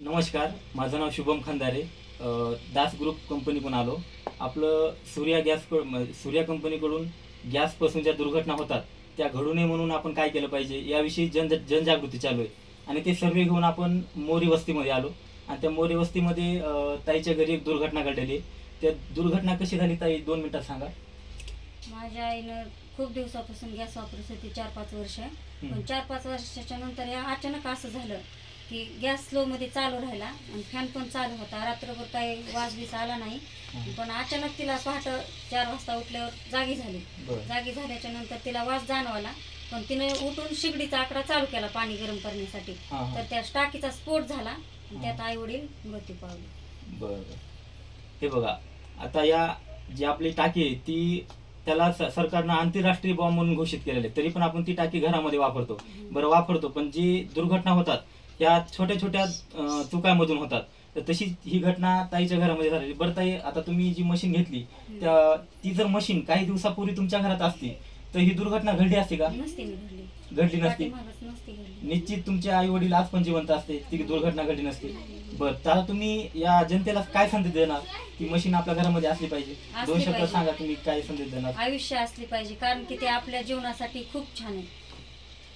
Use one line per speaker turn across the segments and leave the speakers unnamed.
नमस्कार, माझं नाव शुभम खंदारे. दास ग्रुप कंपनीकडून आलो. आपलं सूर्या कंपनीकडून गॅसपासून ज्या दुर्घटना होतात त्या घडू नये म्हणून आपण काय केलं पाहिजे याविषयी जनजागृती चालू आहे. आणि ते सर्वे घेऊन आपण मोरी वस्तीमध्ये आलो. आणि त्या मोरी वस्तीमध्ये ताईच्या घरी एक दुर्घटना घडलेली. त्या दुर्घटना कशी झाली ताई 2 मिनिटात सांगा.
माझ्या आईनं खूप दिवसापासून गॅस वापरत होती, 4-5 वर्ष. पण 4-5 वर्षाच्या नंतर या अचानक असं झालं की गॅस स्लो मध्ये चालू राहिला आणि फॅन पण चालू होता. रात्रभर काही वाजबीस आला नाही. पण अचानक तिला पहाटे 4 वाजता उठल्यावर जागी झाली. जागी झाल्याच्या नंतर तिला वाज जाणवला. पण तिने उठून शिगडीचा आकडा चालू केला पाणी गरम करण्यासाठी. तर त्या टाकीचा स्फोट झाला आणि त्यात आई वडील मृत्यू पावले.
बरं, हे बघा, आता या जी आपली टाकी आहे ती त्याला सरकारनं आंतरराष्ट्रीय बॉम्ब म्हणून घोषित केलेलं आहे. तरी पण आपण ती टाकी घरामध्ये वापरतो. बरं, वापरतो, पण जी दुर्घटना होतात या छोट्या छोट्या चुकांमधून होतात. तर तशी ही घटना ताईच्या घरामध्ये झालेली. बरं ताई, आता तुम्ही जी मशीन घेतली ती जर मशीन काही दिवसापूर्वी तुमच्या घरात असती तर ही दुर्घटना घडली असती का? घडली नसती. निश्चित तुमचे आई वडील आज पण जिवंत असते, ती दुर्घटना घडली नसती. बरं, तर तुम्ही या जनतेला काय संदेश देणार की मशीन आपल्या घरामध्ये असली पाहिजे? 2 शब्द सांगा, तुम्ही काय संदेश देणार?
आयुष्य असली पाहिजे, कारण की ते आपल्या जीवनासाठी खूप छान आहे.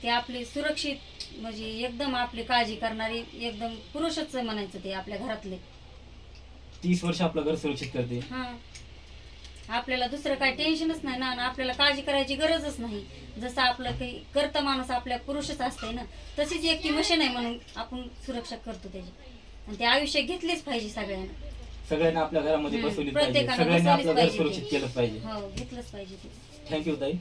ते आपली सुरक्षित म्हणजे एकदम आपली काळजी करणारी एकदम पुरुषच म्हणायचं. ते आपल्या घरातले
30 वर्ष आपलं घर सुरक्षित करते.
हा, आपल्याला दुसरं काही टेन्शनच नाही ना, आणि आपल्याला काळजी करायची गरजच नाही. जसं आपलं काही करता माणूस आपल्या पुरुषच असतंय ना, तशीच एक ती मशीन आहे म्हणून आपण सुरक्षा करतो त्याची. आणि ते आयुष्य घेतलेच पाहिजे
सगळ्यांना आपल्या घरामध्ये बसवली पाहिजे. सगळ्यांनी आपलं घर सुरक्षित केलं पाहिजे.
हो, घेतलंच पाहिजे ते.
थँक्यू ताई.